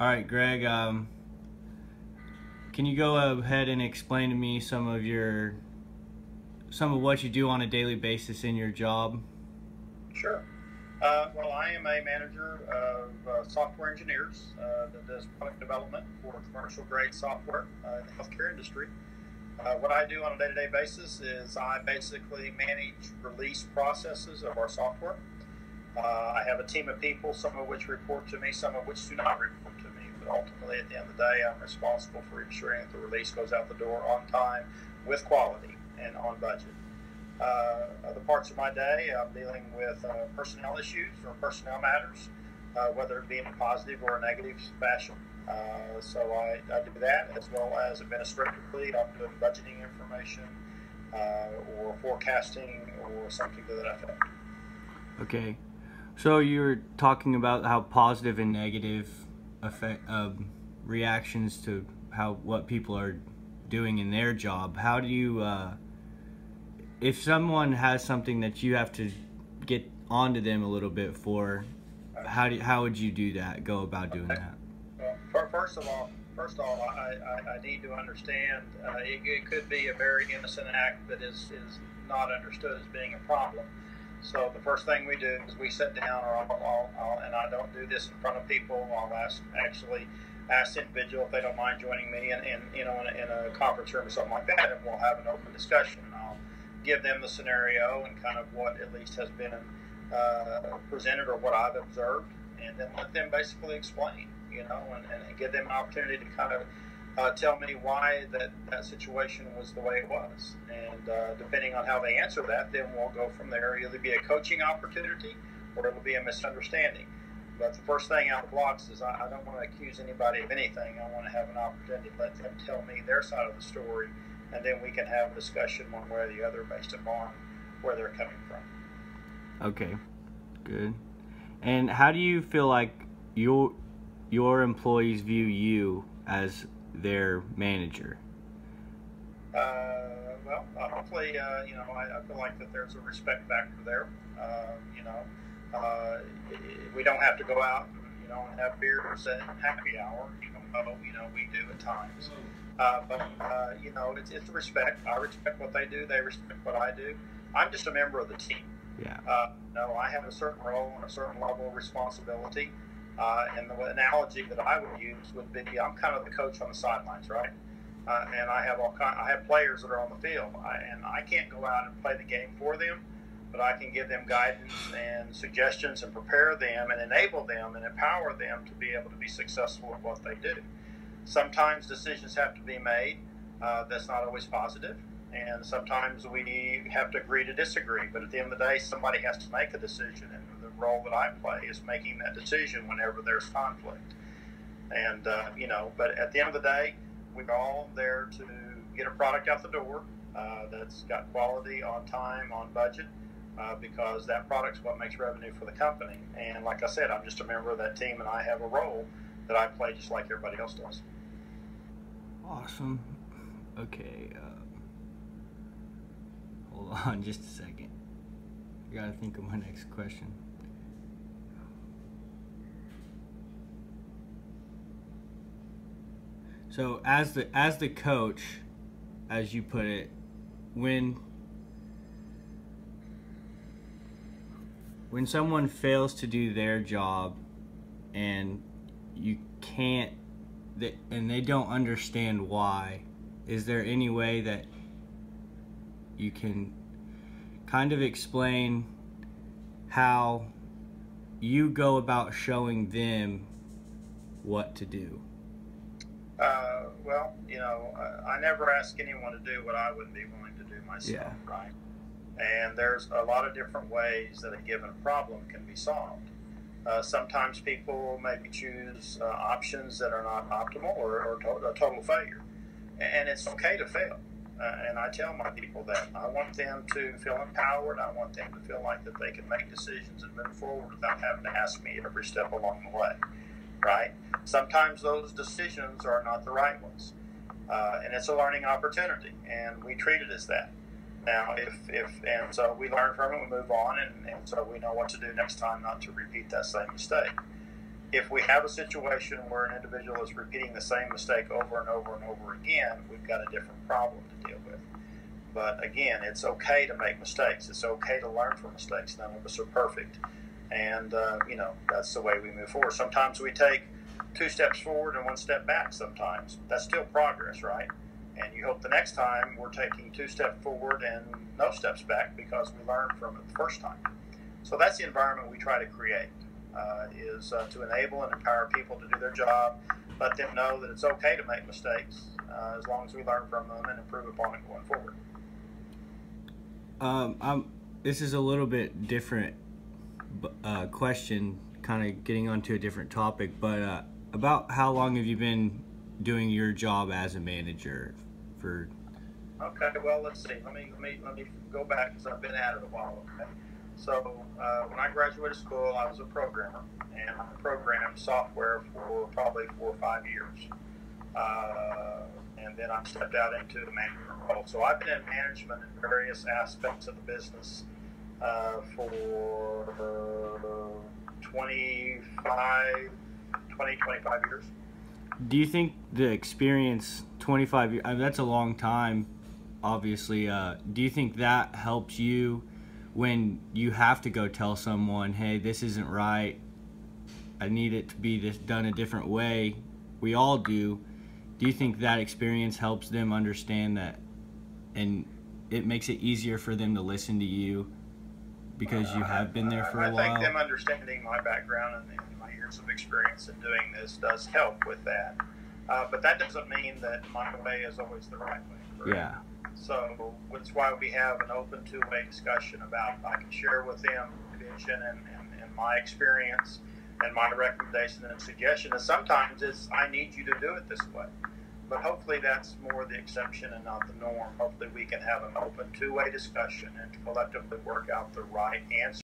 All right, Greg, can you go ahead and explain to me some of what you do on a daily basis in your job? Sure. Well, I am a manager of software engineers that does product development for commercial grade software in the healthcare industry. What I do on a day-to-day basis is I basically manage release processes of our software. I have a team of people, some of which report to me, some of which do not report to me. But ultimately, at the end of the day, I'm responsible for ensuring that the release goes out the door on time, with quality, and on budget. Other parts of my day, I'm dealing with personnel issues or personnel matters, whether it be in a positive or a negative fashion. So I do that, as well as administratively, I'm doing budgeting information or forecasting or something to that effect. Okay. So you're talking about how positive and negative reactions to what people are doing in their job. How do you, if someone has something that you have to get onto them a little bit for, how would you do that? Go about doing that? Well, first of all, I need to understand. It could be a very innocent act that is not understood as being a problem. So the first thing we do is we sit down, and I don't do this in front of people. I'll actually ask the individual if they don't mind joining me in a conference room or something like that, and we'll have an open discussion. I'll give them the scenario and kind of what at least has been presented or what I've observed, and then let them basically explain, and give them an opportunity to kind of tell me why that situation was the way it was. And depending on how they answer that, then we'll go from there. It'll either be a coaching opportunity or it'll be a misunderstanding. But the first thing out of the blocks is I don't want to accuse anybody of anything. I want to have an opportunity to let them tell me their side of the story, and then we can have a discussion one way or the other based upon where they're coming from. Okay, good. And how do you feel like your employees view you as their manager? Well, hopefully, I feel like that there's a respect factor there. We don't have to go out and have beers at happy hour, we do at times. But it's respect. I respect what they do. They respect what I do. I'm just a member of the team. Yeah. I have a certain role and a certain level of responsibility. And the analogy that I would use would be I'm kind of the coach on the sidelines, right? And I have players that are on the field, and I can't go out and play the game for them, but I can give them guidance and suggestions and prepare them and enable them and empower them to be able to be successful at what they do. Sometimes decisions have to be made that's not always positive, and sometimes we have to agree to disagree, but at the end of the day, somebody has to make a decision, and the role that I play is making that decision whenever there's conflict. And but at the end of the day, we're all there to get a product out the door that's got quality, on time, on budget, because that product's what makes revenue for the company. And like I said, I'm just a member of that team, and I have a role that I play just like everybody else does. Awesome. Okay, hold on just a second. I gotta think of my next question. So as the coach, as you put it, when someone fails to do their job and you can't, and they don't understand why, is there any way that you can kind of explain how you go about showing them what to do? Well, I never ask anyone to do what I wouldn't be willing to do myself, Yeah. right? And there's a lot of different ways that a given problem can be solved. Sometimes people maybe choose options that are not optimal or a total failure. And it's okay to fail. And I tell my people that. I want them to feel empowered. I want them to feel like that they can make decisions and move forward without having to ask me every step along the way, right? Sometimes those decisions are not the right ones. And it's a learning opportunity, and we treat it as that. Now, and so we learn from it, we move on, and so we know what to do next time not to repeat that same mistake. If we have a situation where an individual is repeating the same mistake over and over and over again, we've got a different problem to deal with. But again, it's okay to make mistakes. It's okay to learn from mistakes. None of us are perfect. And, that's the way we move forward. Sometimes we take 2 steps forward and 1 step back sometimes. That's still progress, right? And you hope the next time we're taking 2 steps forward and no steps back because we learned from it the first time. So that's the environment we try to create, is to enable and empower people to do their job, let them know that it's okay to make mistakes as long as we learn from them and improve upon it going forward. This is a little bit different question, kind of getting onto a different topic, but about how long have you been doing your job as a manager? Okay, well, let's see. Let me go back because I've been at it a while. Okay, so when I graduated school, I was a programmer, and I programmed software for probably 4 or 5 years, and then I stepped out into the management role. So I've been in management in various aspects of the business for 25 years. Do you think the experience, 25 years, that's a long time, obviously. Do you think that helps you when you have to go tell someone, hey, this isn't right, I need it to be done a different way? We all do. Do you think that experience helps them understand that, and it makes it easier for them to listen to you because you have been there for a while? I think them understanding my background and my years of experience in doing this does help with that. But that doesn't mean that my way is always the right way. Correct? Yeah. So that's why we have an open two-way discussion about, I can share with them vision and my experience and my recommendation and suggestion. And sometimes it's, I need you to do it this way. But hopefully that's more the exception and not the norm. Hopefully we can have an open two-way discussion and collectively work out the right answer